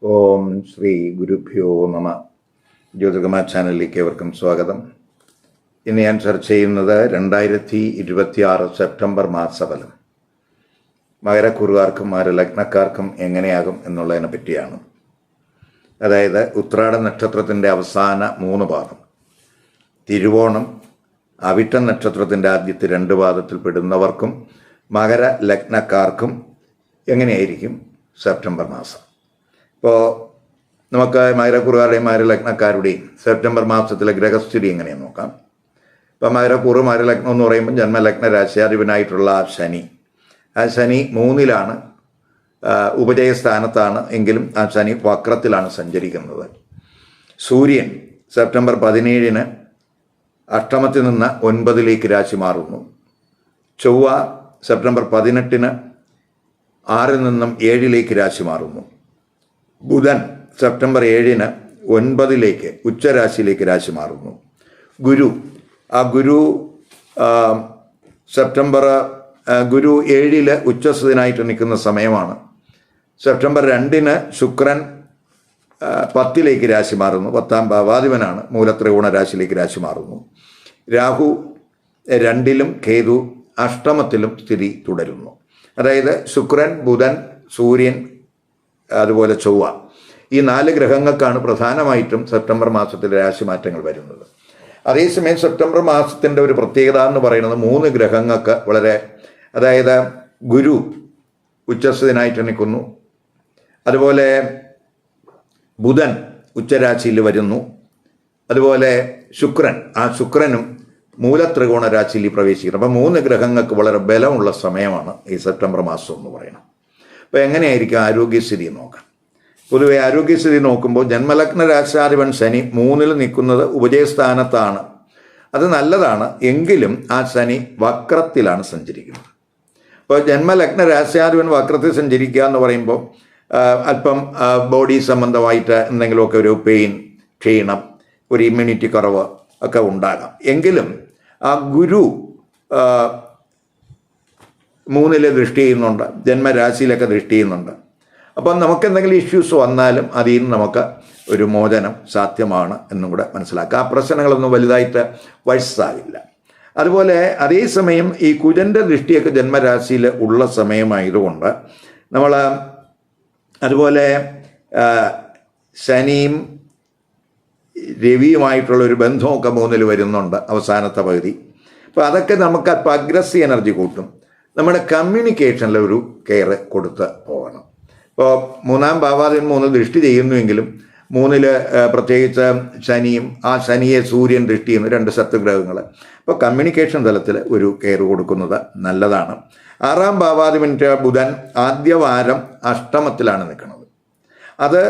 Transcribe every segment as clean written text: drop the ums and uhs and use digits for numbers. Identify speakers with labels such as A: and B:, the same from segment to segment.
A: ഓം ശ്രീ ഗുരുഭ്യോ നമ. ജ്യോതിർഗമ ചാനലിലേക്ക് ഏവർക്കും സ്വാഗതം. ഇന്ന് ഞാൻ ചർച്ച ചെയ്യുന്നത് 2026 സെപ്റ്റംബർ മാസഫലം മകരക്കൂറുകാർക്കും ലഗ്നക്കാർക്കും എങ്ങനെയാകും എന്നുള്ളതിനെ പറ്റിയാണ്. അതായത് ഉത്രാട നക്ഷത്രത്തിൻ്റെ അവസാന 3 പാദം, തിരുവോണം, അവിട്ടം നക്ഷത്രത്തിൻ്റെ ആദ്യത്തെ 2 പാദത്തിൽ പെടുന്നവർക്കും മകര ലഗ്നക്കാർക്കും എങ്ങനെയായിരിക്കും സെപ്റ്റംബർ മാസം. ഇപ്പോൾ നമുക്ക് മകരക്കൂറുകാരുടെയും മകരലഗ്നക്കാരുടെയും സെപ്റ്റംബർ മാസത്തിലെ ഗ്രഹസ്ഥിതി എങ്ങനെയെന്ന് നോക്കാം. ഇപ്പോൾ മകരക്കൂറ് മകരലഗ്നം എന്ന് പറയുമ്പോൾ ജന്മലഗ്ന രാശ്യാധിപനായിട്ടുള്ള ശനി, ആ ശനി 3-ലാണ്, ഉപജയസ്ഥാനത്താണ്. എങ്കിലും ആ ശനി വക്രത്തിലാണ് സഞ്ചരിക്കുന്നത്. സൂര്യൻ സെപ്റ്റംബർ 17-ന് അഷ്ടമത്തിൽ നിന്ന് 9-ലേക്ക് രാശി മാറുന്നു. ചൊവ്വ സെപ്റ്റംബർ 18-ന് 6-ൽ നിന്നും 7-ലേക്ക് രാശി മാറുന്നു. ബുധൻ സെപ്റ്റംബർ 7-ന് 9-ലേക്ക് ഉച്ചരാശിയിലേക്ക് രാശി മാറുന്നു. ഗുരു സെപ്റ്റംബർ 7-ല് ഉച്ചസ്ഥനായിട്ട് നിൽക്കുന്ന സമയമാണ്. സെപ്റ്റംബർ 2-ന് ശുക്രൻ 10-ലേക്ക് രാശി മാറുന്നു. 10-ാം ഭാവാധിപനാണ്. മൂലത്രികോണ രാശിയിലേക്ക് രാശി മാറുന്നു. രാഹു 2-ലും കേതു അഷ്ടമത്തിലും സ്ഥിതി തുടരുന്നു. അതായത് ശുക്രൻ, ബുധൻ, സൂര്യൻ, അതുപോലെ ചൊവ്വ, ഈ 4 ഗ്രഹങ്ങൾക്കാണ് പ്രധാനമായിട്ടും സെപ്റ്റംബർ മാസത്തിൽ രാശിമാറ്റങ്ങൾ വരുന്നത്. അതേസമയം സെപ്റ്റംബർ മാസത്തിൻ്റെ ഒരു പ്രത്യേകത എന്ന് പറയുന്നത് 3 ഗ്രഹങ്ങൾക്ക് വളരെ, അതായത് ഗുരു ഉച്ചസ്ഥനായിട്ട് നിൽക്കുന്നു, അതുപോലെ ബുധൻ ഉച്ചരാശിയിൽ വരുന്നു, അതുപോലെ ശുക്രനും മൂലത്രികോണ രാശിയിൽ പ്രവേശിക്കുന്നു. അപ്പം 3 ഗ്രഹങ്ങൾക്ക് വളരെ ബലമുള്ള സമയമാണ് ഈ സെപ്റ്റംബർ മാസം എന്ന് പറയുന്നത്. അപ്പോൾ എങ്ങനെയായിരിക്കും ആരോഗ്യസ്ഥിതി നോക്കാം. പൊതുവെ ആരോഗ്യസ്ഥിതി നോക്കുമ്പോൾ ജന്മലഗ്ന രാശാധിപൻ ശനി 3-ൽ നിൽക്കുന്നത് ഉപജയസ്ഥാനത്താണ്. അത് നല്ലതാണ്. എങ്കിലും ആ ശനി വക്രത്തിലാണ് സഞ്ചരിക്കുന്നത്. അപ്പോൾ ജന്മലഗ്ന രാശാധിപൻ വക്രത്തിൽ സഞ്ചരിക്കുക എന്ന് പറയുമ്പോൾ അല്പം ബോഡി സംബന്ധമായിട്ട് എന്തെങ്കിലുമൊക്കെ ഒരു പെയിൻ, ക്ഷീണം, ഒരു ഇമ്മ്യൂണിറ്റി കുറവ് ഒക്കെ ഉണ്ടാകാം. എങ്കിലും ആ ഗുരു 3-ല് ദൃഷ്ടി ചെയ്യുന്നുണ്ട്, ജന്മരാശിയിലൊക്കെ ദൃഷ്ടി ചെയ്യുന്നുണ്ട്. അപ്പം നമുക്ക് എന്തെങ്കിലും ഇഷ്യൂസ് വന്നാലും അതിൽ നിന്ന് നമുക്ക് ഒരു മോചനം സാധ്യമാണ് എന്നും കൂടെ മനസ്സിലാക്കുക. ആ പ്രശ്നങ്ങളൊന്നും വലുതായിട്ട് വയസ്സാകില്ല. അതുപോലെ അതേസമയം ഈ കുജൻ്റെ ദൃഷ്ടിയൊക്കെ ജന്മരാശിയിൽ ഉള്ള സമയമായതുകൊണ്ട് നമ്മൾ അതുപോലെ ശനിയും രവിയുമായിട്ടുള്ളൊരു ബന്ധമൊക്കെ 3-ൽ വരുന്നുണ്ട് അവസാനത്തെ പകുതി. അപ്പോൾ അതൊക്കെ നമുക്ക് അല്പം അഗ്രസീവ് എനർജി കൂട്ടും. നമ്മുടെ കമ്മ്യൂണിക്കേഷനിൽ ഒരു കെയർ കൊടുത്ത് പോകണം. ഇപ്പോൾ 3-ാം ഭാവാധിപൻ 3 ദൃഷ്ടി ചെയ്യുന്നുവെങ്കിലും 3-ല് പ്രത്യേകിച്ച് ശനിയും, ആ ശനിയെ സൂര്യൻ ദൃഷ്ടി ചെയ്യുന്നു, 2 ശത്രുഗ്രഹങ്ങൾ. അപ്പോൾ കമ്മ്യൂണിക്കേഷൻ തലത്തിൽ ഒരു കെയർ കൊടുക്കുന്നത് നല്ലതാണ്. 6-ാം ഭാവാധിപൻ്റെ ബുധൻ ആദ്യവാരം അഷ്ടമത്തിലാണ് നിൽക്കുന്നത്. അത്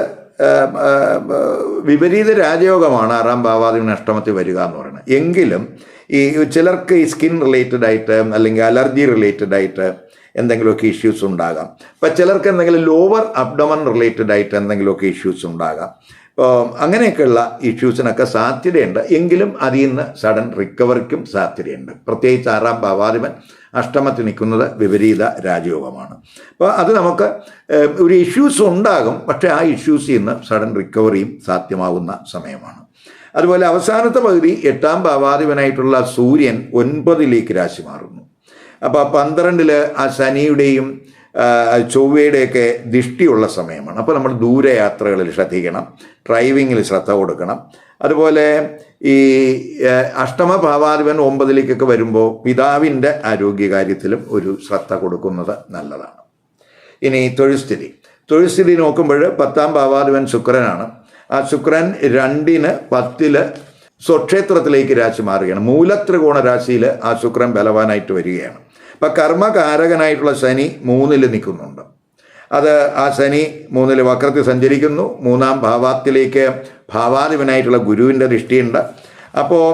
A: വിപരീത രാജയോഗമാണ് 6-ാം ഭാവാധിപൻ അഷ്ടമത്തിൽ വരിക എന്ന് പറയുന്നത്. എങ്കിലും ഈ ചിലർക്ക് ഈ സ്കിൻ റിലേറ്റഡ് ആയിട്ട് അല്ലെങ്കിൽ അലർജി റിലേറ്റഡ് ആയിട്ട് എന്തെങ്കിലുമൊക്കെ ഇഷ്യൂസ് ഉണ്ടാകാം. അപ്പോൾ ചിലർക്ക് എന്തെങ്കിലും ലോവർ അബ്ഡമൻ റിലേറ്റഡ് ആയിട്ട് എന്തെങ്കിലുമൊക്കെ ഇഷ്യൂസ് ഉണ്ടാകാം. അപ്പോൾ അങ്ങനെയൊക്കെയുള്ള ഇഷ്യൂസിനൊക്കെ സാധ്യതയുണ്ട്. എങ്കിലും അതിൽ നിന്ന് സഡൻ റിക്കവറിക്കും സാധ്യതയുണ്ട്. പ്രത്യേകിച്ച് 6-ാം ഭാവാധിപൻ അഷ്ടമത്തിൽ നിൽക്കുന്നത് വിപരീത രാജയോഗമാണ്. അപ്പോൾ അത് നമുക്ക് ഒരു ഇഷ്യൂസ് ഉണ്ടാകും, പക്ഷേ ആ ഇഷ്യൂസിൽ നിന്ന് സഡൻ റിക്കവറിയും സാധ്യമാകുന്ന സമയമാണ്. അതുപോലെ അവസാനത്തെ പകുതി 8-ാം ഭാവാധിപനായിട്ടുള്ള സൂര്യൻ 9-ലേക്ക് രാശി മാറുന്നു. അപ്പോൾ 12-ല് ആ ശനിയുടെയും ചൊവ്വയുടെയൊക്കെ ദൃഷ്ടിയുള്ള സമയമാണ്. അപ്പോൾ നമ്മൾ ദൂരയാത്രകളിൽ ശ്രദ്ധിക്കണം, ഡ്രൈവിങ്ങിൽ ശ്രദ്ധ കൊടുക്കണം. അതുപോലെ ഈ അഷ്ടമ ഭാവാധിപൻ 9-ലേക്കൊക്കെ വരുമ്പോൾ പിതാവിൻ്റെ ആരോഗ്യകാര്യത്തിലും ഒരു ശ്രദ്ധ കൊടുക്കുന്നത് നല്ലതാണ്. ഇനി തൊഴിൽസ്ഥിതി നോക്കുമ്പോൾ 10-ാം ഭാവാധിപൻ ശുക്രനാണ്. ആ ശുക്രൻ 2-ന് 10-ല് സ്വക്ഷേത്രത്തിലേക്ക് രാശി മാറുകയാണ്. മൂലത്രികോണ രാശിയിൽ ആ ശുക്രൻ ബലവാനായിട്ട് വരികയാണ്. അപ്പം കർമ്മകാരകനായിട്ടുള്ള ശനി 3-ല് നിൽക്കുന്നുണ്ട്. അത് ആ ശനി 3-ല് വക്രത്തിൽ സഞ്ചരിക്കുന്നു. 3-ാം ഭാവത്തിലേക്ക് ഭാവാധിപനായിട്ടുള്ള ഗുരുവിൻ്റെ ദൃഷ്ടിയുണ്ട്. അപ്പോൾ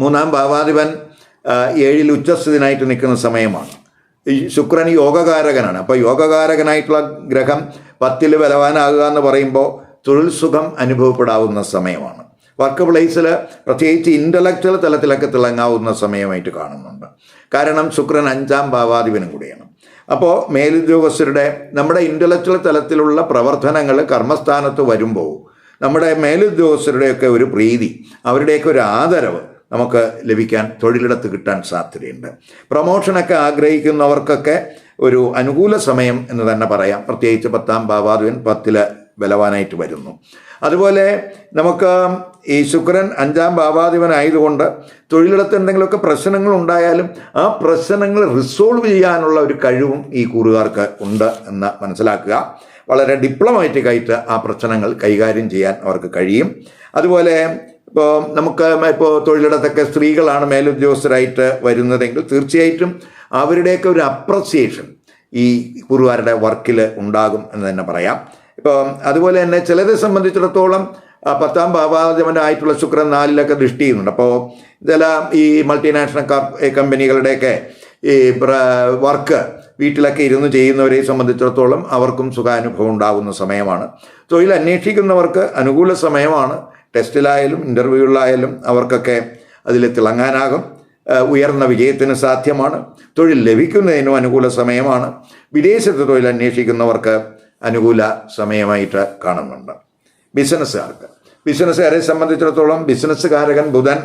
A: 3-ാം ഭാവാധിപൻ 7-ൽ ഉച്ചസ്ഥനായിട്ട് നിൽക്കുന്ന സമയമാണ്. ശുക്രൻ യോഗകാരകനാണ്. അപ്പോൾ യോഗകാരകനായിട്ടുള്ള ഗ്രഹം 10-ല് ബലവാനാകുക എന്ന് പറയുമ്പോൾ തൊഴിൽ സുഖം അനുഭവപ്പെടാവുന്ന സമയമാണ്. വർക്ക് പ്ലേസിൽ പ്രത്യേകിച്ച് ഇൻ്റലക്ച്വൽ തലത്തിലൊക്കെ തിളങ്ങാവുന്ന സമയമായിട്ട് കാണുന്നുണ്ട്. കാരണം ശുക്രൻ 5-ാം ഭാവാധിപനും കൂടിയാണ്. അപ്പോൾ മേലുദ്യോഗസ്ഥരുടെ നമ്മുടെ ഇൻ്റലക്ച്വൽ തലത്തിലുള്ള പ്രവർത്തനങ്ങൾ കർമ്മസ്ഥാനത്ത് വരുമ്പോൾ നമ്മുടെ മേലുദ്യോഗസ്ഥരുടെയൊക്കെ ഒരു പ്രീതി, അവരുടെയൊക്കെ ഒരു ആദരവ് നമുക്ക് ലഭിക്കാൻ തൊഴിലിടത്ത് കിട്ടാൻ സാധ്യതയുണ്ട്. പ്രൊമോഷനൊക്കെ ആഗ്രഹിക്കുന്നവർക്കൊക്കെ ഒരു അനുകൂല സമയം എന്ന് തന്നെ പറയാം. പ്രത്യേകിച്ച് 10ാം ഭാവാധിപൻ 10ൽ ബലവാനായിട്ട് വരുന്നു. അതുപോലെ നമുക്ക് ഈ ശുക്രൻ 5ാം ഭാവാധിപനായതുകൊണ്ട് തൊഴിലിടത്ത് എന്തെങ്കിലുമൊക്കെ പ്രശ്നങ്ങൾ ഉണ്ടായാലും ആ പ്രശ്നങ്ങൾ റിസോൾവ് ചെയ്യാനുള്ള ഒരു കഴിവും ഈ കൂറുകാർക്ക് ഉണ്ട് എന്ന് മനസ്സിലാക്കുക. വളരെ ഡിപ്ലോമാറ്റിക്കായിട്ട് ആ പ്രശ്നങ്ങൾ കൈകാര്യം ചെയ്യാൻ അവർക്ക് കഴിയും. അതുപോലെ ഇപ്പോൾ തൊഴിലിടത്തൊക്കെ സ്ത്രീകളാണ് മേലുദ്യോഗസ്ഥരായിട്ട് വരുന്നതെങ്കിൽ തീർച്ചയായിട്ടും അവരുടെയൊക്കെ ഒരു അപ്രസിയേഷൻ ഈ കൂറുകാരുടെ വർക്കിൽ ഉണ്ടാകും എന്ന് തന്നെ പറയാം. അതുപോലെ തന്നെ ചിലരെ സംബന്ധിച്ചിടത്തോളം 10ാം ഭാവാധിപനായിട്ടുള്ള ശുക്രൻ 4ലൊക്കെ ദൃഷ്ടി ചെയ്യുന്നുണ്ട്. അപ്പോൾ ചില ഈ മൾട്ടിനാഷണൽ കമ്പനികളുടെയൊക്കെ ഈ വർക്ക് വീട്ടിലൊക്കെ ഇരുന്ന് ചെയ്യുന്നവരെ സംബന്ധിച്ചിടത്തോളം അവർക്കും സുഖാനുഭവം ഉണ്ടാകുന്ന സമയമാണ്. തൊഴിൽ അന്വേഷിക്കുന്നവർക്ക് അനുകൂല സമയമാണ്. ടെസ്റ്റിലായാലും ഇൻ്റർവ്യൂകളിലായാലും അവർക്കൊക്കെ അതിൽ തിളങ്ങാനാകും. ഉയർന്ന വിജയത്തിന് സാധ്യമാണ്. തൊഴിൽ ലഭിക്കുന്നതിനും അനുകൂല സമയമാണ്. വിദേശത്ത് തൊഴിൽ അന്വേഷിക്കുന്നവർക്ക് അനുകൂല സമയമായിട്ട് കാണുന്നുണ്ട്. ബിസിനസ്സുകാരെ സംബന്ധിച്ചിടത്തോളം ബിസിനസ്സുകാരകൻ ബുധൻ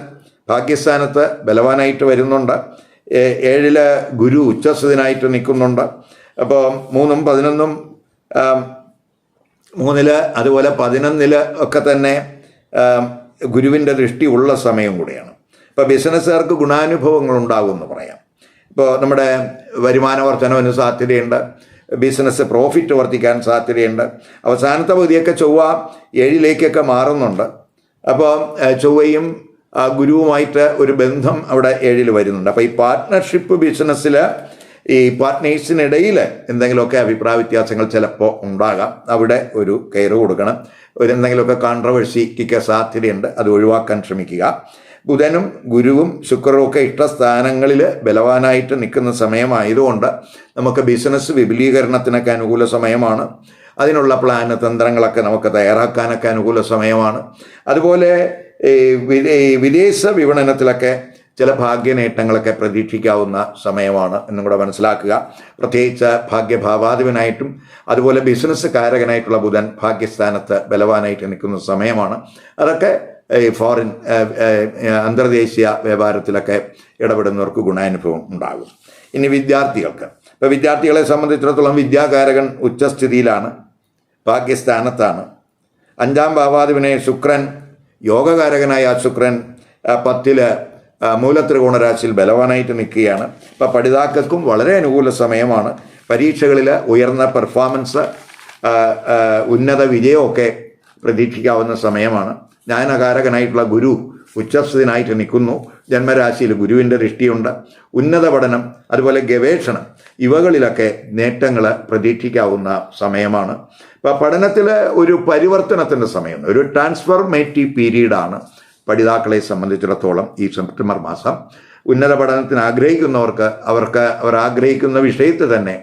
A: ഭാഗ്യസ്ഥാനത്ത് ബലവാനായിട്ട് വരുന്നുണ്ട്. 7ൽ ഗുരു ഉച്ചസ്ഥനായിട്ട് നിൽക്കുന്നുണ്ട്. അപ്പോൾ 3ഉം 11ഉം 3ൽ അതുപോലെ 11ൽ ഒക്കെ തന്നെ ഗുരുവിൻ്റെ ദൃഷ്ടി ഉള്ള സമയം കൂടിയാണ്. ഇപ്പോൾ ബിസിനസ്സുകാർക്ക് ഗുണാനുഭവങ്ങൾ ഉണ്ടാകുമെന്ന് പറയാം. ഇപ്പോൾ നമ്മുടെ വരുമാന വർധനവിന് സാധ്യതയുണ്ട്. ബിസിനസ് പ്രോഫിറ്റ് വർദ്ധിക്കാൻ സാധ്യതയുണ്ട്. അവസാനത്തെ പകുതിയൊക്കെ ചൊവ്വ 7ലേക്കൊക്കെ മാറുന്നുണ്ട്. അപ്പോൾ ചൊവ്വയും ഗുരുവുമായിട്ട് ഒരു ബന്ധം അവിടെ 7ൽ വരുന്നുണ്ട്. അപ്പോൾ ഈ പാർട്ട്ണർഷിപ്പ് ബിസിനസ്സിൽ ഈ പാർട്ട്നേഴ്സിനിടയിൽ എന്തെങ്കിലുമൊക്കെ അഭിപ്രായ വ്യത്യാസങ്ങൾ ചിലപ്പോൾ ഉണ്ടാകാം. അവിടെ ഒരു കെയർ കൊടുക്കണം. എന്തെങ്കിലുമൊക്കെ കോൺട്രവേഴ്സിക്ക് സാധ്യതയുണ്ട്. അത് ഒഴിവാക്കാൻ ശ്രമിക്കുക. ബുധനും ഗുരുവും ശുക്രനും ഒക്കെ ഇഷ്ടസ്ഥാനങ്ങളിൽ ബലവാനായിട്ട് നിൽക്കുന്ന സമയമായതുകൊണ്ട് നമുക്ക് ബിസിനസ് വിപുലീകരണത്തിനൊക്കെ അനുകൂല സമയമാണ്. അതിനുള്ള പ്ലാന് തന്ത്രങ്ങളൊക്കെ നമുക്ക് തയ്യാറാക്കാനൊക്കെ അനുകൂല സമയമാണ്. അതുപോലെ വിദേശ വിപണനത്തിലൊക്കെ ചില ഭാഗ്യനേട്ടങ്ങളൊക്കെ പ്രതീക്ഷിക്കാവുന്ന സമയമാണ് എന്നും കൂടെ മനസ്സിലാക്കുക. പ്രത്യേകിച്ച് ഭാഗ്യഭാവാധിപനായിട്ടും അതുപോലെ ബിസിനസ് കാരകനായിട്ടുള്ള ബുധൻ ഭാഗ്യസ്ഥാനത്ത് ബലവാനായിട്ട് നിൽക്കുന്ന സമയമാണ്. അതൊക്കെ ഫോറിൻ അന്തർദേശീയ വ്യാപാരത്തിലൊക്കെ ഇടപെടുന്നവർക്ക് ഗുണാനുഭവം ഉണ്ടാകും. ഇനി വിദ്യാർത്ഥികൾക്ക്, ഇപ്പോൾ വിദ്യാർത്ഥികളെ സംബന്ധിച്ചിടത്തോളം വിദ്യാകാരകൻ ഉച്ചസ്ഥിതിയിലാണ്, ഭാഗ്യസ്ഥാനത്താണ്. 5ാം ഭാവാധിപനെ ശുക്രൻ, യോഗകാരകനായ ശുക്രൻ 10ൽ മൂലത്രികോണരാശിയിൽ ബലവാനായിട്ട് നിൽക്കുകയാണ്. ഇപ്പോൾ പഠിതാക്കൾക്കും വളരെ അനുകൂല സമയമാണ്. പരീക്ഷകളിൽ ഉയർന്ന പെർഫോമൻസ്, ഉന്നത വിജയമൊക്കെ പ്രതീക്ഷിക്കാവുന്ന സമയമാണ്. ജ്ഞാനകാരകനായിട്ടുള്ള ഗുരു ഉച്ചസ്ഥനായിട്ട് നിൽക്കുന്നു. ജന്മരാശിയിൽ ഗുരുവിൻ്റെ ദൃഷ്ടിയുണ്ട്. ഉന്നത പഠനം അതുപോലെ ഗവേഷണം ഇവകളിലൊക്കെ നേട്ടങ്ങൾ പ്രതീക്ഷിക്കാവുന്ന സമയമാണ്. ഇപ്പോൾ പഠനത്തിൽ ഒരു പരിവർത്തനത്തിൻ്റെ സമയം, ഒരു ട്രാൻസ്ഫോർമേറ്റീവ് പീരീഡാണ് പഠിതാക്കളെ സംബന്ധിച്ചിടത്തോളം ഈ സെപ്റ്റംബർ മാസം. ഉന്നത പഠനത്തിന് ആഗ്രഹിക്കുന്നവർക്ക് അവർ ആഗ്രഹിക്കുന്ന വിഷയത്തിൽ തന്നെ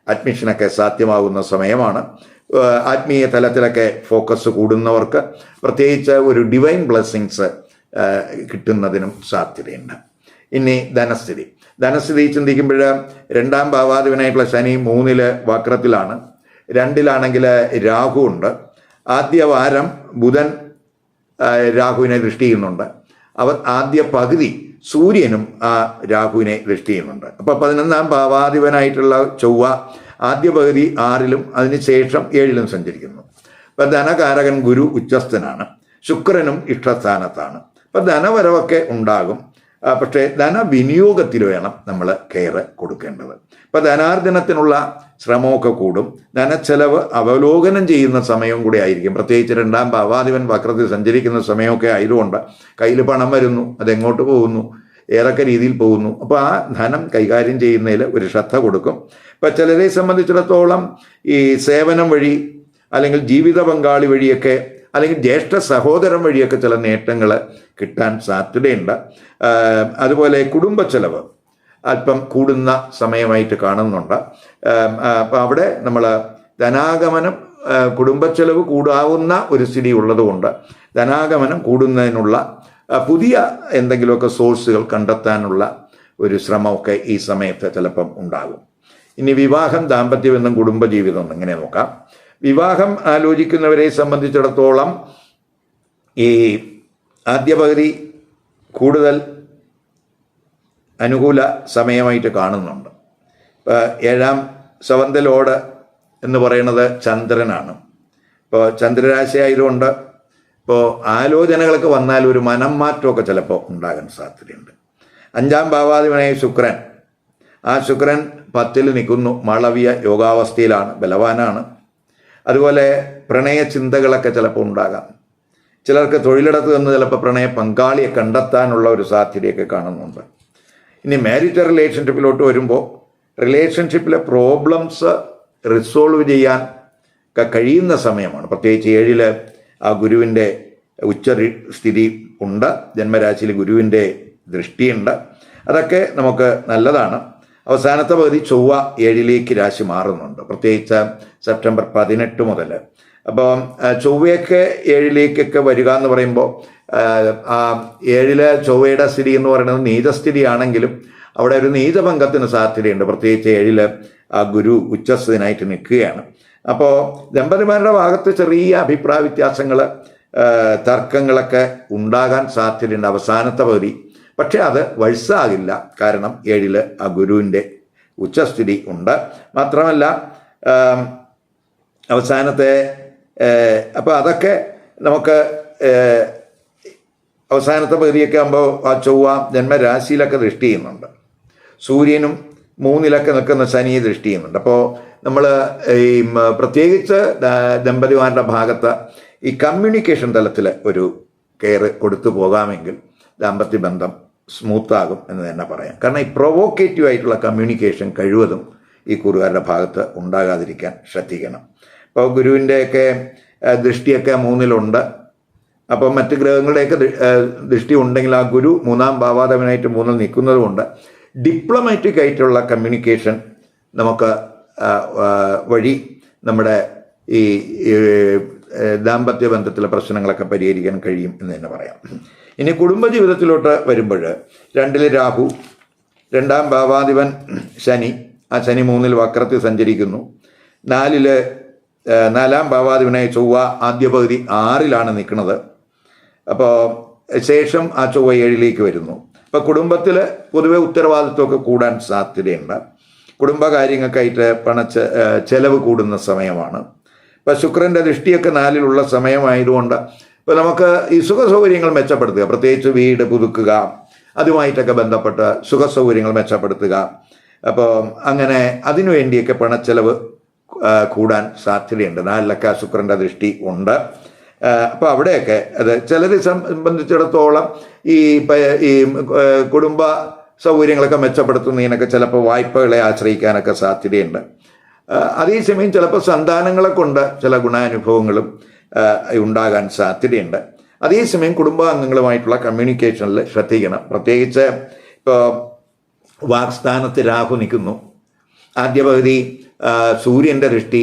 A: അഡ്മിഷനൊക്കെ സാധ്യമാകുന്ന സമയമാണ്. ആത്മീയ തലത്തിലൊക്കെ ഫോക്കസ് കൂടുന്നവർക്ക് പ്രത്യേകിച്ച് ഒരു ഡിവൈൻ ബ്ലെസ്സിങ്സ് കിട്ടുന്നതിനും സാധ്യതയുണ്ട്. ഇനി ധനസ്ഥിതി ചിന്തിക്കുമ്പോൾ 2ാം ഭാവാധിപനായിട്ടുള്ള ശനി 3ൽ വക്രത്തിലാണ്. 2ലാണെങ്കിൽ രാഹു ഉണ്ട്. ആദ്യ വാരം ബുധൻ രാഹുവിനെ ദൃഷ്ടി ചെയ്യുന്നുണ്ട്. ആദ്യ പകുതി സൂര്യനും ആ രാഹുവിനെ ദൃഷ്ടി ചെയ്യുന്നുണ്ട്. അപ്പോൾ 11ാം ഭാവാധിപനായിട്ടുള്ള ചൊവ്വ ആദ്യ പകുതി 6ലും അതിനുശേഷം 7ലും സഞ്ചരിക്കുന്നു. അപ്പം ധനകാരകൻ ഗുരു ഉച്ചസ്ഥനാണ്. ശുക്രനും ഇഷ്ടസ്ഥാനത്താണ്. അപ്പം ധനവരവൊക്കെ ഉണ്ടാകും. പക്ഷേ ധനവിനിയോഗത്തിൽ വേണം നമ്മൾ കെയർ കൊടുക്കേണ്ടത്. ഇപ്പം ധനാർജനത്തിനുള്ള ശ്രമമൊക്കെ കൂടും. ധനച്ചെലവ് അവലോകനം ചെയ്യുന്ന സമയം കൂടി ആയിരിക്കും. പ്രത്യേകിച്ച് 2ാം ഭാവാധിപൻ വക്രത്തിൽ സഞ്ചരിക്കുന്ന സമയമൊക്കെ ആയതുകൊണ്ട് കയ്യിൽ പണം വരുന്നു, അതെങ്ങോട്ട് പോകുന്നു, ഏതൊക്കെ രീതിയിൽ പോകുന്നു. അപ്പോൾ ആ ധനം കൈകാര്യം ചെയ്യുന്നതിൽ ഒരു ശ്രദ്ധ കൊടുക്കും. ഇപ്പം ചിലരെ സംബന്ധിച്ചിടത്തോളം ഈ സേവനം വഴി അല്ലെങ്കിൽ ജീവിത പങ്കാളി വഴിയൊക്കെ അല്ലെങ്കിൽ ജ്യേഷ്ഠ സഹോദരൻ വഴിയൊക്കെ ചില നേട്ടങ്ങൾ കിട്ടാൻ സാധ്യതയുണ്ട്. അതുപോലെ കുടുംബ ചെലവ് അല്പം കൂടുന്ന സമയമായിട്ട് കാണുന്നുണ്ട്. അപ്പം അവിടെ നമ്മൾ ധനാഗമനം, കുടുംബച്ചെലവ് കൂടാവുന്ന ഒരു സ്ഥിതി ഉള്ളതുകൊണ്ട് ധനാഗമനം കൂടുന്നതിനുള്ള പുതിയ എന്തെങ്കിലുമൊക്കെ സോഴ്സുകൾ കണ്ടെത്താനുള്ള ഒരു ശ്രമമൊക്കെ ഈ സമയത്ത് ചിലപ്പം ഉണ്ടാകും. ഇനി വിവാഹം, ദാമ്പത്യബന്ധം, കുടുംബജീവിതം എങ്ങനെ നോക്കാം. വിവാഹം ആലോചിക്കുന്നവരെ സംബന്ധിച്ചിടത്തോളം ഈ ആദ്യ പകുതി കൂടുതൽ അനുകൂല സമയമായിട്ട് കാണുന്നുണ്ട്. ഇപ്പോൾ 7ാം സെവന്ത് എന്ന് പറയുന്നത് ചന്ദ്രനാണ്. ഇപ്പോൾ ചന്ദ്രരാശി ആയതുകൊണ്ട് ഇപ്പോൾ ആലോചനകളൊക്കെ വന്നാൽ ഒരു മനം മാറ്റമൊക്കെ ചിലപ്പോൾ ഉണ്ടാകാൻ സാധ്യതയുണ്ട്. 5ാം ഭാവാധിപനായ ശുക്രൻ, ആ ശുക്രൻ 10ൽ നിൽക്കുന്നു, മാളവ്യ യോഗാവസ്ഥയിലാണ്, ബലവാനാണ്. അതുപോലെ പ്രണയ ചിന്തകളൊക്കെ ചിലപ്പോൾ ഉണ്ടാകാം. ചിലർക്ക് തൊഴിലിടത്ത് നിന്ന് ചിലപ്പോൾ പ്രണയ പങ്കാളിയെ കണ്ടെത്താനുള്ള ഒരു സാധ്യതയൊക്കെ കാണുന്നുണ്ട്. ഇനി മാരിറ്റൽ റിലേഷൻഷിപ്പിലോട്ട് വരുമ്പോൾ റിലേഷൻഷിപ്പിലെ പ്രോബ്ലംസ് റിസോൾവ് ചെയ്യാൻ കഴിയുന്ന സമയമാണ്. പ്രത്യേകിച്ച് 7ൽ ആ ഗുരുവിൻ്റെ സ്ഥിതി ഉണ്ട്, ജന്മരാശിയിൽ ഗുരുവിൻ്റെ ദൃഷ്ടിയുണ്ട്. അതൊക്കെ നമുക്ക് നല്ലതാണ്. അവസാനത്തെ പകുതി ചൊവ്വ 7ലേക്ക് രാശി മാറുന്നുണ്ട്, പ്രത്യേകിച്ച് സെപ്റ്റംബർ 18 മുതൽ. അപ്പോൾ ചൊവ്വയൊക്കെ 7ലേക്കൊക്കെ വരിക എന്ന് പറയുമ്പോൾ ആ 7ലെ ചൊവ്വയുടെ സ്ഥിതി എന്ന് പറയുന്നത് നീചസ്ഥിതിയാണെങ്കിലും അവിടെ ഒരു നീചഭംഗത്തിന് സാധ്യതയുണ്ട്. പ്രത്യേകിച്ച് 7ൽ ആ ഗുരു ഉച്ചസ്ഥനായിട്ട് നിൽക്കുകയാണ്. അപ്പോൾ ദമ്പതിമാരുടെ ഭാഗത്ത് ചെറിയ അഭിപ്രായ വ്യത്യാസങ്ങൾ, തർക്കങ്ങളൊക്കെ ഉണ്ടാകാൻ സാധ്യതയുണ്ട് അവസാനത്തെ പകുതി. പക്ഷെ അത് വത്സാകില്ല, കാരണം 7ൽ ആ ഗുരുവിൻ്റെ ഉച്ചസ്ഥിതി ഉണ്ട്. മാത്രമല്ല അവസാനത്തെ അപ്പോൾ അതൊക്കെ നമുക്ക് അവസാനത്തെ പകുതിയൊക്കെ ആകുമ്പോൾ ആ ചൊവ്വ ജന്മരാശിയിലൊക്കെ ദൃഷ്ടി ചെയ്യുന്നുണ്ട്. സൂര്യനും 3ലൊക്കെ നിൽക്കുന്ന ശനിയെ ദൃഷ്ടി ചെയ്യുന്നുണ്ട്. അപ്പോൾ നമ്മൾ ഈ പ്രത്യേകിച്ച് ദമ്പതിമാരുടെ ഭാഗത്ത് ഈ കമ്മ്യൂണിക്കേഷൻ തലത്തിൽ ഒരു കെയർ കൊടുത്തു പോകാമെങ്കിൽ ദാമ്പത്യ ബന്ധം സ്മൂത്താകും എന്ന് തന്നെ പറയാം. കാരണം ഈ പ്രൊവോക്കേറ്റീവ് ആയിട്ടുള്ള കമ്മ്യൂണിക്കേഷൻ കഴിവതും ഈ കൂറുകാരുടെ ഭാഗത്ത് ഉണ്ടാകാതിരിക്കാൻ ശ്രദ്ധിക്കണം. ഇപ്പോൾ ഗുരുവിൻ്റെയൊക്കെ ദൃഷ്ടിയൊക്കെ 3ലുണ്ട്. അപ്പോൾ മറ്റ് ഗ്രഹങ്ങളുടെയൊക്കെ ദൃഷ്ടി ഉണ്ടെങ്കിൽ ആ ഗുരു 3ാം ഭാവാധിപനായിട്ട് 3ൽ നിൽക്കുന്നത് കൊണ്ട് ഡിപ്ലോമാറ്റിക് ആയിട്ടുള്ള കമ്മ്യൂണിക്കേഷൻ നമുക്ക് വഴി നമ്മുടെ ഈ ദാമ്പത്യ ബന്ധത്തിലെ പ്രശ്നങ്ങളൊക്കെ പരിഹരിക്കാൻ കഴിയും എന്ന് തന്നെ പറയാം. ഇനി കുടുംബജീവിതത്തിലോട്ട് വരുമ്പോൾ 2ൽ രാഹു, 2ാം ഭാവാധിപൻ ശനി, ആ ശനി 3ൽ വക്രത്തിൽ സഞ്ചരിക്കുന്നു. 4ാം ഭാവാധിപനായ ചൊവ്വ ആദ്യ പകുതി 6ലാണ് നിൽക്കുന്നത്. അപ്പോൾ ശേഷം ആ ചൊവ്വ 7ലേക്ക് വരുന്നു. അപ്പോൾ കുടുംബത്തിൽ പൊതുവെ ഉത്തരവാദിത്വമൊക്കെ കൂടാൻ സാധ്യതയുണ്ട്. കുടുംബകാര്യങ്ങൾക്കായിട്ട് ചെലവ് കൂടുന്ന സമയമാണ്. ഇപ്പോൾ ശുക്രൻ്റെ ദൃഷ്ടിയൊക്കെ 4ലുള്ള സമയമായതുകൊണ്ട് ഇപ്പോൾ നമുക്ക് ഈ സുഖസൗകര്യങ്ങൾ മെച്ചപ്പെടുത്തുക, പ്രത്യേകിച്ച് വീട് പുതുക്കുക, അതുമായിട്ടൊക്കെ ബന്ധപ്പെട്ട് സുഖസൗകര്യങ്ങൾ മെച്ചപ്പെടുത്തുക. അപ്പോൾ അങ്ങനെ അതിനുവേണ്ടിയൊക്കെ പണച്ചെലവ് കൂടാൻ സാധ്യതയുണ്ട്. 4ലൊക്കെ ശുക്രൻ്റെ ദൃഷ്ടി ഉണ്ട്. അപ്പോൾ അവിടെയൊക്കെ അത് ചിലരെ സംബന്ധിച്ചിടത്തോളം ഈ കുടുംബ സൗകര്യങ്ങളൊക്കെ മെച്ചപ്പെടുത്തുന്നതിനൊക്കെ ചിലപ്പോൾ വായ്പകളെ ആശ്രയിക്കാനൊക്കെ സാധ്യതയുണ്ട്. അതേസമയം ചിലപ്പോൾ സന്താനങ്ങളെ കൊണ്ട് ചില ഗുണാനുഭവങ്ങളും ഉണ്ടാകാൻ സാധ്യതയുണ്ട്. അതേസമയം കുടുംബാംഗങ്ങളുമായിട്ടുള്ള കമ്മ്യൂണിക്കേഷനിൽ ശ്രദ്ധിക്കണം. പ്രത്യേകിച്ച് ഇപ്പോൾ വാക്സ്ഥാനത്ത് രാഹു നിൽക്കുന്നു. ആദ്യ പകുതി സൂര്യൻ്റെ ദൃഷ്ടി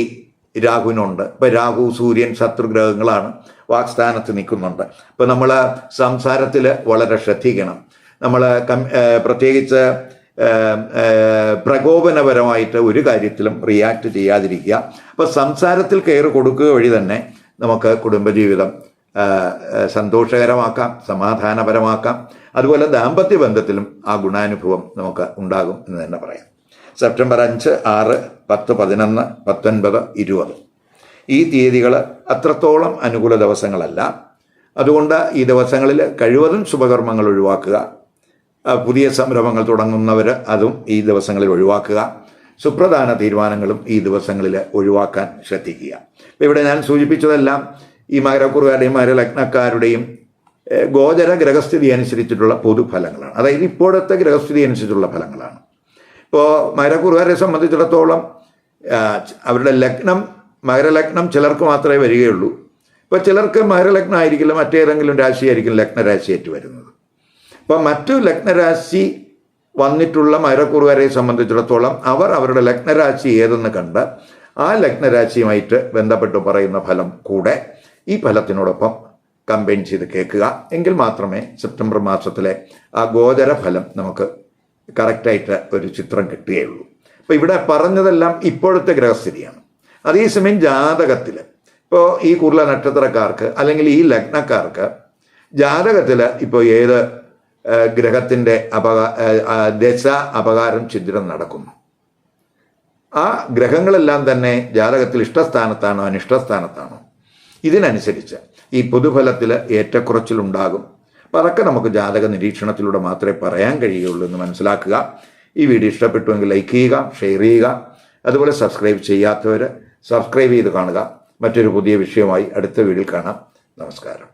A: രാഹുവിനുണ്ട്. ഇപ്പോൾ രാഹു സൂര്യൻ ശത്രുഗ്രഹങ്ങളാണ്, വാക്സ്ഥാനത്ത് നിൽക്കുന്നുണ്ട്. അപ്പോൾ നമ്മൾ സംസാരത്തിൽ വളരെ ശ്രദ്ധിക്കണം. നമ്മൾ പ്രത്യേകിച്ച് പ്രകോപനപരമായിട്ട് ഒരു കാര്യത്തിലും റിയാക്ട് ചെയ്യാതിരിക്കുക. അപ്പോൾ സംസാരത്തിൽ കെയർ കൊടുക്കുക വഴി തന്നെ നമുക്ക് കുടുംബജീവിതം സന്തോഷകരമാക്കാം, സമാധാനപരമാക്കാം. അതുപോലെ ദാമ്പത്യ ബന്ധത്തിലും ആ ഗുണാനുഭവം നമുക്ക് ഉണ്ടാകും എന്ന് തന്നെ പറയാം. സെപ്റ്റംബർ 5, 6, 10, 11, 19, 20 ഈ തീയതികൾ അത്രത്തോളം അനുകൂല ദിവസങ്ങളല്ല. അതുകൊണ്ട് ഈ ദിവസങ്ങളിൽ കഴിവതും ശുഭകർമ്മങ്ങൾ ഒഴിവാക്കുക. പുതിയ സംരംഭങ്ങൾ തുടങ്ങുന്നവർ അതും ഈ ദിവസങ്ങളിൽ ഒഴിവാക്കുക. സുപ്രധാന തീരുമാനങ്ങളും ഈ ദിവസങ്ങളിൽ ഒഴിവാക്കാൻ ശ്രദ്ധിക്കുക. അപ്പോൾ ഇവിടെ ഞാൻ സൂചിപ്പിച്ചതെല്ലാം ഈ മകരക്കുറുകാരുടെയും മകരലഗ്നക്കാരുടെയും ഗോചര ഗ്രഹസ്ഥിതി അനുസരിച്ചിട്ടുള്ള പൊതുഫലങ്ങളാണ്. അതായത് ഇപ്പോഴത്തെ ഗ്രഹസ്ഥിതി അനുസരിച്ചുള്ള ഫലങ്ങളാണ്. ഇപ്പോൾ മകരക്കുറുകാരെ സംബന്ധിച്ചിടത്തോളം അവരുടെ ലഗ്നം, മകരലഗ്നം ചിലർക്ക് മാത്രമേ വരികയുള്ളൂ. ഇപ്പോൾ ചിലർക്ക് മകരലഗ്നം ആയിരിക്കില്ല, മറ്റേതെങ്കിലും രാശിയായിരിക്കും ലഗ്നരാശിയായിട്ട് വരുന്നത്. അപ്പോൾ മറ്റു ലഗ്നരാശി വന്നിട്ടുള്ള മകരക്കുറുകാരെ സംബന്ധിച്ചിടത്തോളം അവർ അവരുടെ ലഗ്നരാശി ഏതെന്ന് കണ്ട് ആ ലഗ്നരാശിയുമായിട്ട് ബന്ധപ്പെട്ട് പറയുന്ന ഫലം കൂടെ ഈ ഫലത്തിനോടൊപ്പം കമ്പൈൻ ചെയ്ത് കേൾക്കുക. എങ്കിൽ മാത്രമേ സെപ്റ്റംബർ മാസത്തിലെ ആ ഗോചര ഫലം നമുക്ക് കറക്റ്റായിട്ട് ഒരു ചിത്രം കിട്ടുകയുള്ളൂ. അപ്പോൾ ഇവിടെ പറഞ്ഞതെല്ലാം ഇപ്പോഴത്തെ ഗ്രഹസ്ഥിതിയാണ്. അതേസമയം ജാതകത്തിൽ ഇപ്പോൾ ഈ കുർല നക്ഷത്രക്കാർക്ക് അല്ലെങ്കിൽ ഈ ലഗ്നക്കാർക്ക് ജാതകത്തിൽ ഇപ്പോൾ ഏത് ഗ്രഹത്തിൻ്റെ ദശ അപകാരം ഛിദ്രം നടക്കുന്നു, ആ ഗ്രഹങ്ങളെല്ലാം തന്നെ ജാതകത്തിൽ ഇഷ്ടസ്ഥാനത്താണോ അനിഷ്ടസ്ഥാനത്താണോ, ഇതിനനുസരിച്ച് ഈ പൊതുഫലത്തിൽ ഏറ്റക്കുറച്ചിലുണ്ടാകും. അപ്പം അതൊക്കെ നമുക്ക് ജാതക നിരീക്ഷണത്തിലൂടെ മാത്രമേ പറയാൻ കഴിയുകയുള്ളൂ എന്ന് മനസ്സിലാക്കുക. ഈ വീഡിയോ ഇഷ്ടപ്പെട്ടുവെങ്കിൽ ലൈക്ക് ചെയ്യുക, ഷെയർ ചെയ്യുക. അതുപോലെ സബ്സ്ക്രൈബ് ചെയ്യാത്തവർ സബ്സ്ക്രൈബ് ചെയ്ത് കാണുക. മറ്റൊരു പുതിയ വിഷയമായി അടുത്ത വീഡിയോയിൽ കാണാം. നമസ്കാരം.